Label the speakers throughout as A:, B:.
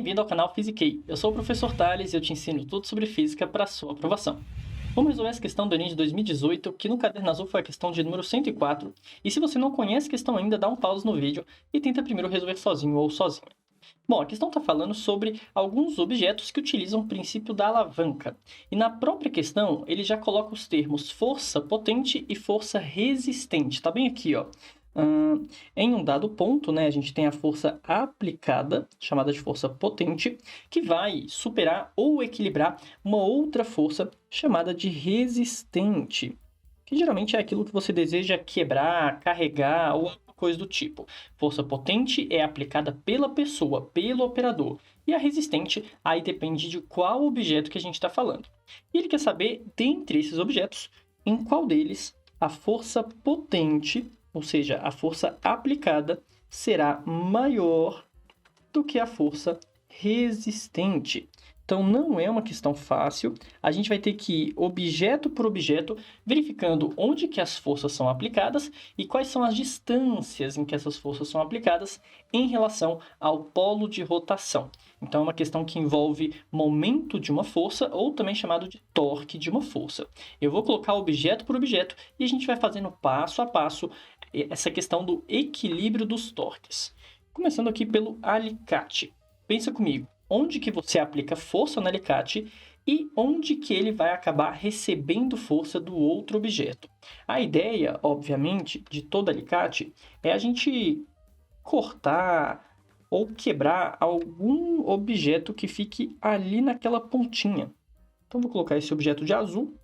A: Bem-vindo ao canal Physiquei. Eu sou o professor Thales e eu te ensino tudo sobre física para sua aprovação. Vamos resolver essa questão do Enem de 2018, que no caderno azul foi a questão de número 104. E se você não conhece a questão ainda, dá um pause no vídeo e tenta primeiro resolver sozinho ou sozinha. Bom, a questão está falando sobre alguns objetos que utilizam o princípio da alavanca. E na própria questão, ele já coloca os termos força potente e força resistente. Está bem aqui, ó. Em um dado ponto, né, a gente tem a força aplicada, chamada de força potente, que vai superar ou equilibrar uma outra força chamada de resistente, que geralmente é aquilo que você deseja quebrar, carregar ou alguma coisa do tipo. Força potente é aplicada pela pessoa, pelo operador, e a resistente aí depende de qual objeto que a gente está falando. E ele quer saber, dentre esses objetos, em qual deles a força potente, ou seja, a força aplicada, será maior do que a força resistente. Então, não é uma questão fácil. A gente vai ter que ir objeto por objeto, verificando onde que as forças são aplicadas e quais são as distâncias em que essas forças são aplicadas em relação ao polo de rotação. Então, é uma questão que envolve momento de uma força, ou também chamado de torque de uma força. Eu vou colocar objeto por objeto e a gente vai fazendo passo a passo essa questão do equilíbrio dos torques. Começando aqui pelo alicate. Pensa comigo, onde que você aplica força no alicate e onde que ele vai acabar recebendo força do outro objeto. A ideia, obviamente, de todo alicate é a gente cortar ou quebrar algum objeto que fique ali naquela pontinha. Então, vou colocar esse objeto de azul.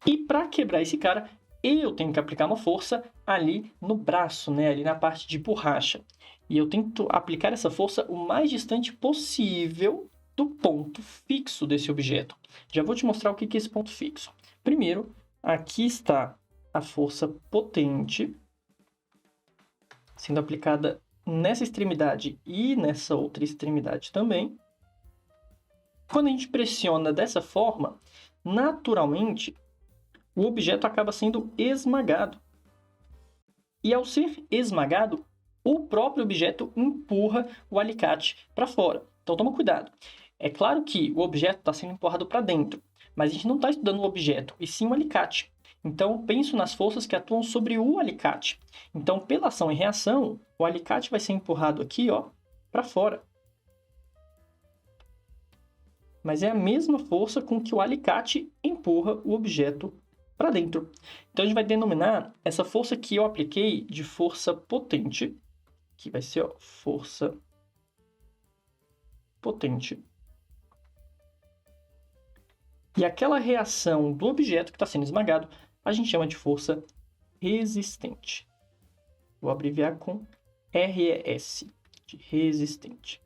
A: E para quebrar esse cara, eu tenho que aplicar uma força ali no braço, né? Ali na parte de borracha. E eu tento aplicar essa força o mais distante possível do ponto fixo desse objeto. Já vou te mostrar o que é esse ponto fixo. Primeiro, aqui está a força potente sendo aplicada nessa extremidade e nessa outra extremidade também. Quando a gente pressiona dessa forma, naturalmente, o objeto acaba sendo esmagado. E ao ser esmagado, o próprio objeto empurra o alicate para fora. Então, toma cuidado. É claro que o objeto está sendo empurrado para dentro, mas a gente não está estudando o objeto, e sim o alicate. Então, penso nas forças que atuam sobre o alicate. Então, pela ação e reação, o alicate vai ser empurrado aqui, ó, para fora. Mas é a mesma força com que o alicate empurra o objeto para dentro. Então, a gente vai denominar essa força que eu apliquei de força potente, que vai ser, ó, força potente. E aquela reação do objeto que está sendo esmagado, a gente chama de força resistente. Vou abreviar com RES, de resistente.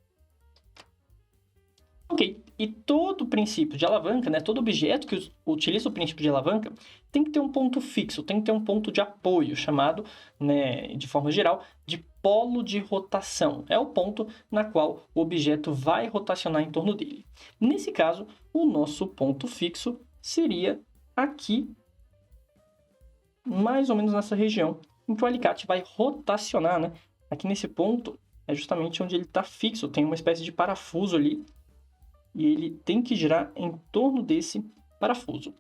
A: Ok, e todo princípio de alavanca, né, todo objeto que utiliza o princípio de alavanca, tem que ter um ponto fixo, tem que ter um ponto de apoio, chamado, né, de forma geral, de polo de rotação. É o ponto na qual o objeto vai rotacionar em torno dele. Nesse caso, o nosso ponto fixo seria aqui, mais ou menos nessa região, em que o alicate vai rotacionar, né? Aqui nesse ponto é justamente onde ele está fixo, tem uma espécie de parafuso ali, e ele tem que girar em torno desse parafuso.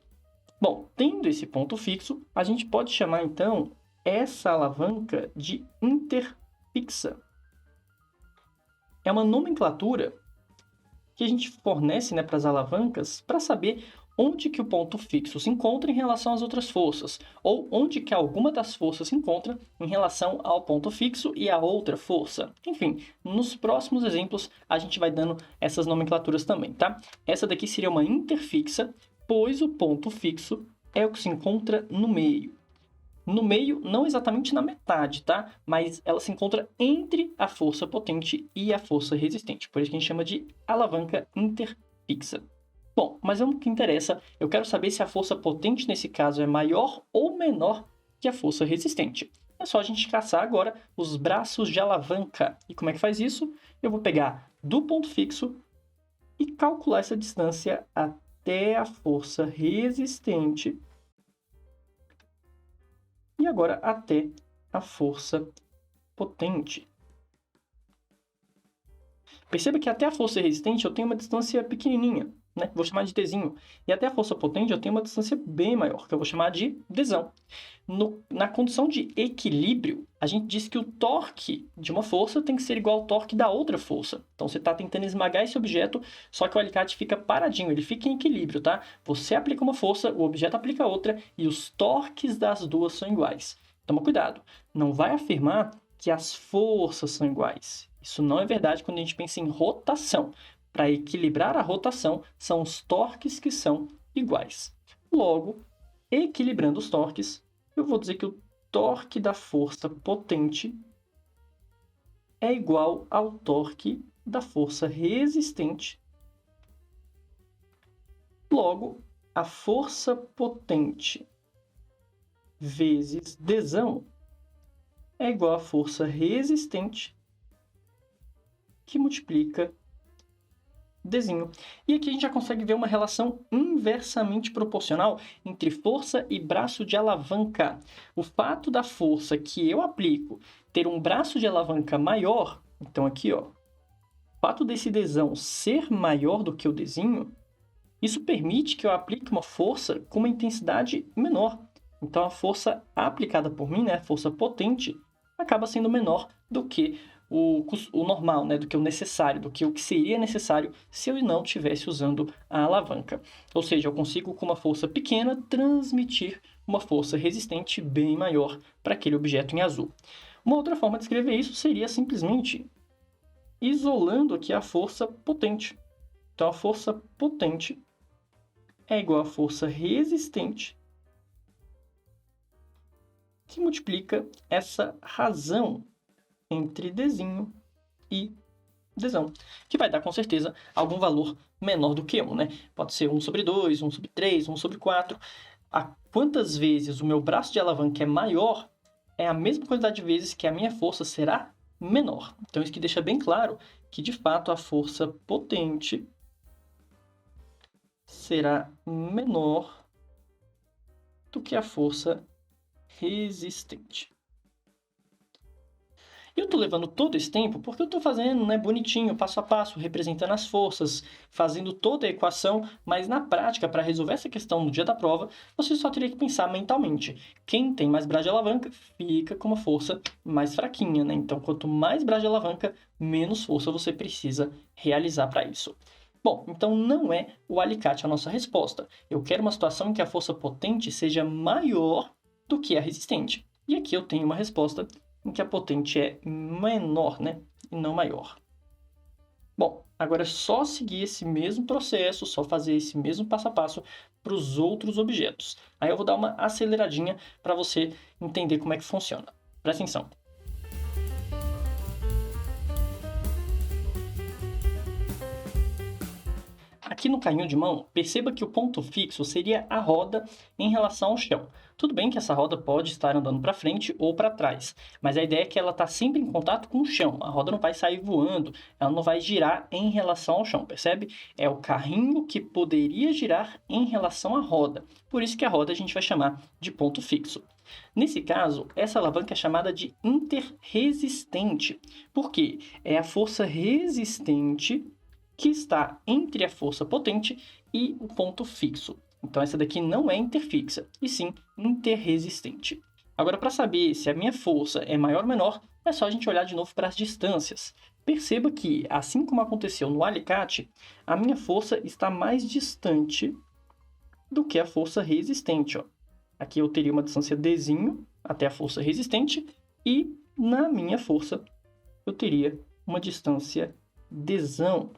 A: Bom, tendo esse ponto fixo, a gente pode chamar, então, essa alavanca de interfixa. É uma nomenclatura que a gente fornece, né, para as alavancas para saber onde que o ponto fixo se encontra em relação às outras forças, ou onde que alguma das forças se encontra em relação ao ponto fixo e a outra força. Enfim, nos próximos exemplos a gente vai dando essas nomenclaturas também, tá? Essa daqui seria uma interfixa, pois o ponto fixo é o que se encontra no meio. No meio, não exatamente na metade, tá? Mas ela se encontra entre a força potente e a força resistente. Por isso que a gente chama de alavanca interfixa. Bom, mas o que interessa, eu quero saber se a força potente nesse caso é maior ou menor que a força resistente. É só a gente caçar agora os braços de alavanca. E como é que faz isso? Eu vou pegar do ponto fixo e calcular essa distância até a força resistente. E agora até a força potente. Perceba que até a força resistente eu tenho uma distância pequenininha, né? Vou chamar de Dzinho. E até a força potente eu tenho uma distância bem maior, que eu vou chamar de Dzão. Na condição de equilíbrio, a gente diz que o torque de uma força tem que ser igual ao torque da outra força. Então, você está tentando esmagar esse objeto, só que o alicate fica paradinho, ele fica em equilíbrio, tá? Você aplica uma força, o objeto aplica outra, e os torques das duas são iguais. Toma cuidado, não vai afirmar que as forças são iguais. Isso não é verdade quando a gente pensa em rotação. Para equilibrar a rotação, são os torques que são iguais. Logo, equilibrando os torques, eu vou dizer que o torque da força potente é igual ao torque da força resistente. Logo, a força potente vezes Dzão é igual à força resistente que multiplica Dzinho. E aqui a gente já consegue ver uma relação inversamente proporcional entre força e braço de alavanca. O fato da força que eu aplico ter um braço de alavanca maior, então aqui, ó, o fato desse Dzão ser maior do que o Dzinho, isso permite que eu aplique uma força com uma intensidade menor. Então a força aplicada por mim, né, a força potente, acaba sendo menor do que o normal, né, do que o necessário, do que o que seria necessário se eu não estivesse usando a alavanca. Ou seja, eu consigo, com uma força pequena, transmitir uma força resistente bem maior para aquele objeto em azul. Uma outra forma de escrever isso seria simplesmente isolando aqui a força potente. Então, a força potente é igual à força resistente que multiplica essa razão entre Dzinho e Dzão, que vai dar, com certeza, algum valor menor do que 1, né? Pode ser 1 sobre 2, 1 sobre 3, 1 sobre 4. A quantas vezes o meu braço de alavanca é maior, é a mesma quantidade de vezes que a minha força será menor. Então, isso que deixa bem claro que, de fato, a força potente será menor do que a força resistente. Eu estou levando todo esse tempo porque eu estou fazendo, né, bonitinho, passo a passo, representando as forças, fazendo toda a equação, mas na prática, para resolver essa questão no dia da prova, você só teria que pensar mentalmente. Quem tem mais braço de alavanca fica com uma força mais fraquinha, né? Então, quanto mais braço de alavanca, menos força você precisa realizar para isso. Bom, então não é o alicate a nossa resposta. Eu quero uma situação em que a força potente seja maior do que a resistente. E aqui eu tenho uma resposta em que a potente é menor, né? E não maior. Bom, agora é só seguir esse mesmo processo, só fazer esse mesmo passo a passo para os outros objetos. Aí eu vou dar uma aceleradinha para você entender como é que funciona. Presta atenção. Aqui no carrinho de mão, perceba que o ponto fixo seria a roda em relação ao chão. Tudo bem que essa roda pode estar andando para frente ou para trás, mas a ideia é que ela está sempre em contato com o chão. A roda não vai sair voando, ela não vai girar em relação ao chão, percebe? É o carrinho que poderia girar em relação à roda. Por isso que a roda a gente vai chamar de ponto fixo. Nesse caso, essa alavanca é chamada de interresistente, porque é a força resistente que está entre a força potente e o ponto fixo. Então, essa daqui não é interfixa, e sim interresistente. Agora, para saber se a minha força é maior ou menor, é só a gente olhar de novo para as distâncias. Perceba que, assim como aconteceu no alicate, a minha força está mais distante do que a força resistente. Ó. Aqui eu teria uma distância Dzinho até a força resistente, e na minha força eu teria uma distância Dzão.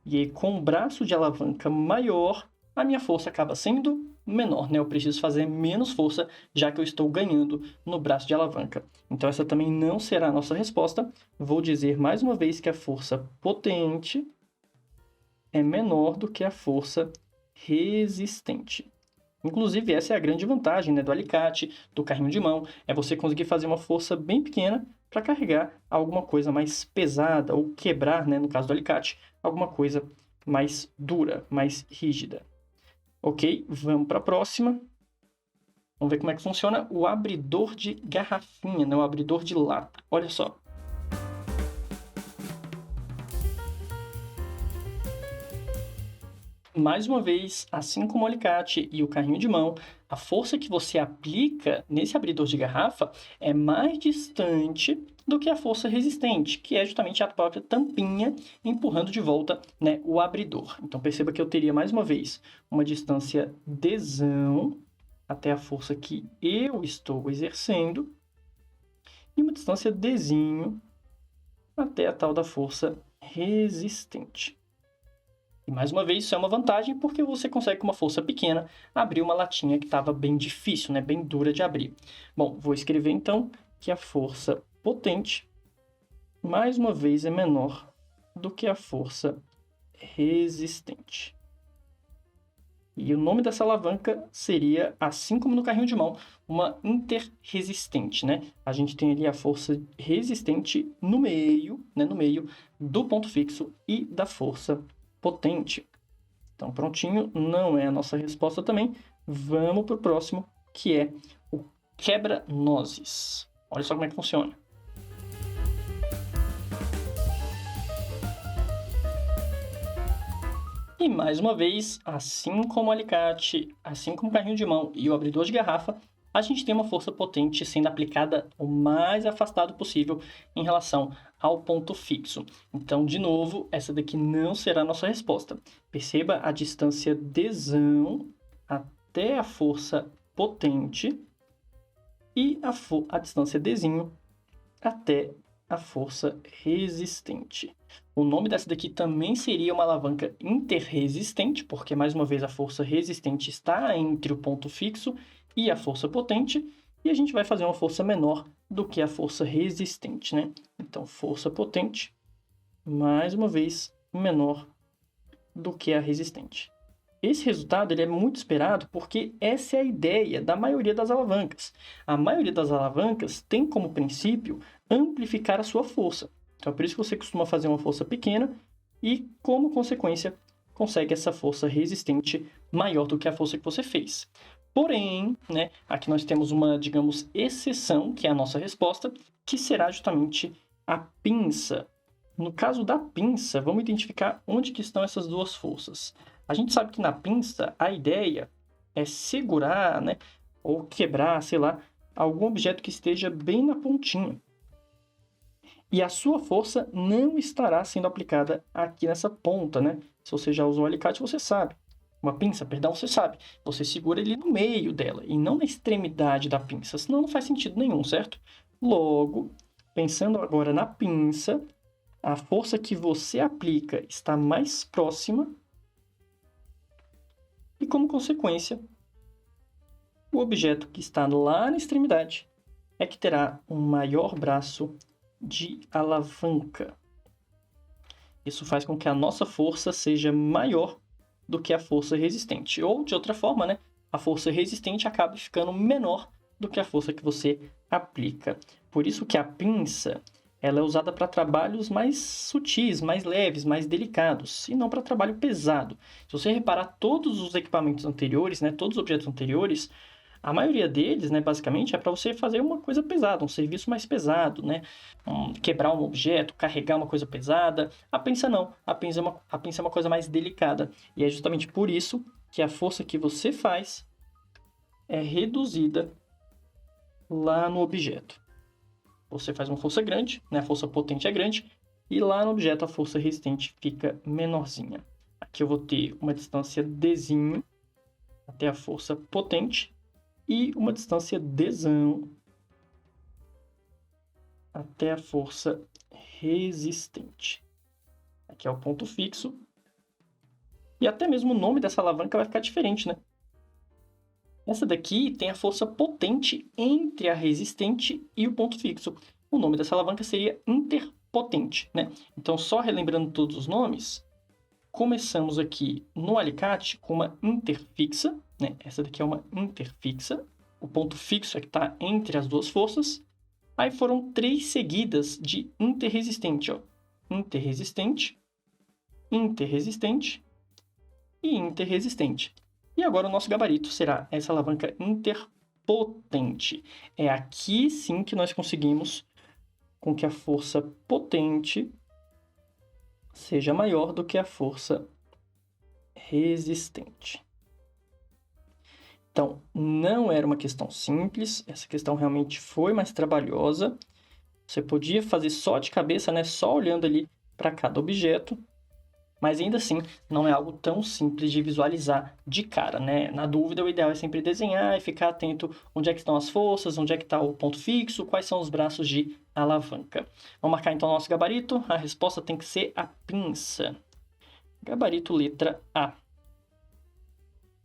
A: E aí, com o braço de alavanca maior, a minha força acaba sendo menor, né? Eu preciso fazer menos força, já que eu estou ganhando no braço de alavanca. Então, essa também não será a nossa resposta. Vou dizer mais uma vez que a força potente é menor do que a força resistente. Inclusive, essa é a grande vantagem, né, do alicate, do carrinho de mão, é você conseguir fazer uma força bem pequena para carregar alguma coisa mais pesada ou quebrar, né, no caso do alicate, alguma coisa mais dura, mais rígida. Ok, vamos para a próxima. Vamos ver como é que funciona o abridor de garrafinha, né, o abridor de lata. Olha só. Mais uma vez, assim como o alicate e o carrinho de mão, a força que você aplica nesse abridor de garrafa é mais distante do que a força resistente, que é justamente a própria tampinha empurrando de volta, né, o abridor. Então, perceba que eu teria, mais uma vez, uma distância Dzão até a força que eu estou exercendo e uma distância Dzinho até a tal da força resistente. E mais uma vez, isso é uma vantagem porque você consegue, com uma força pequena, abrir uma latinha que estava bem difícil, né? Bem dura de abrir. Bom, vou escrever então que a força potente, mais uma vez, é menor do que a força resistente. E o nome dessa alavanca seria, assim como no carrinho de mão, uma interresistente, né? A gente tem ali a força resistente no meio, né? No meio do ponto fixo e da força potente. Então, prontinho, não é a nossa resposta também. Vamos para o próximo, que é o quebra-nozes. Olha só como é que funciona. E mais uma vez, assim como o alicate, assim como o carrinho de mão e o abridor de garrafa, a gente tem uma força potente sendo aplicada o mais afastado possível em relação ao ponto fixo. Então, de novo, essa daqui não será a nossa resposta. Perceba a distância Dzão até a força potente e a distância Dzinho até a força resistente. O nome dessa daqui também seria uma alavanca interresistente, porque, mais uma vez, a força resistente está entre o ponto fixo e a força potente, e a gente vai fazer uma força menor do que a força resistente, né? Então, força potente, mais uma vez, menor do que a resistente. Esse resultado ele é muito esperado porque essa é a ideia da maioria das alavancas. A maioria das alavancas tem como princípio amplificar a sua força. Então, é por isso que você costuma fazer uma força pequena e, como consequência, consegue essa força resistente maior do que a força que você fez. Porém, né, aqui nós temos uma, digamos, exceção, que é a nossa resposta, que será justamente a pinça. No caso da pinça, vamos identificar onde que estão essas duas forças. A gente sabe que na pinça a ideia é segurar, né, ou quebrar, sei lá, algum objeto que esteja bem na pontinha. E a sua força não estará sendo aplicada aqui nessa ponta, né? Se você já usou um alicate, você sabe. Uma pinça, perdão, você sabe. Você segura ele no meio dela e não na extremidade da pinça, senão não faz sentido nenhum, certo? Logo, pensando agora na pinça, a força que você aplica está mais próxima e, como consequência, o objeto que está lá na extremidade é que terá um maior braço de alavanca. Isso faz com que a nossa força seja maior do que a força resistente. Ou, de outra forma, né, a força resistente acaba ficando menor do que a força que você aplica. Por isso que a pinça ela é usada para trabalhos mais sutis, mais leves, mais delicados, e não para trabalho pesado. Se você reparar todos os equipamentos anteriores, né, todos os objetos anteriores, a maioria deles, né, basicamente, é para você fazer uma coisa pesada, um serviço mais pesado, né? Quebrar um objeto, carregar uma coisa pesada. A pinça não. A pinça é uma coisa mais delicada. E é justamente por isso que a força que você faz é reduzida lá no objeto. Você faz uma força grande, né? A força potente é grande, e lá no objeto a força resistente fica menorzinha. Aqui eu vou ter uma distância Dzinho até a força potente, e uma distância Dzão até a força resistente. Aqui é o ponto fixo. E até mesmo o nome dessa alavanca vai ficar diferente, né? Essa daqui tem a força potente entre a resistente e o ponto fixo. O nome dessa alavanca seria interpotente, né? Então, só relembrando todos os nomes, começamos aqui no alicate com uma interfixa, né? Essa daqui é uma interfixa. O ponto fixo é que está entre as duas forças. Aí foram 3 seguidas de interresistente, ó. Interresistente, interresistente e interresistente. E agora o nosso gabarito será essa alavanca interpotente. É aqui sim que nós conseguimos com que a força potente seja maior do que a força resistente. Então, não era uma questão simples, essa questão realmente foi mais trabalhosa. Você podia fazer só de cabeça, né? Só olhando ali para cada objeto, mas ainda assim não é algo tão simples de visualizar de cara, né? Na dúvida, o ideal é sempre desenhar e ficar atento onde é que estão as forças, onde é que está o ponto fixo, quais são os braços de alavanca. Vamos marcar então o nosso gabarito. A resposta tem que ser a pinça. Gabarito letra A.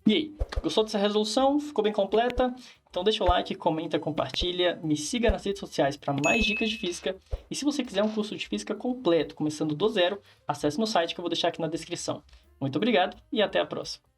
A: E aí, gostou dessa resolução? Ficou bem completa? Então deixa o like, comenta, compartilha, me siga nas redes sociais para mais dicas de física. E se você quiser um curso de física completo, começando do zero, acesse meu site que eu vou deixar aqui na descrição. Muito obrigado e até a próxima!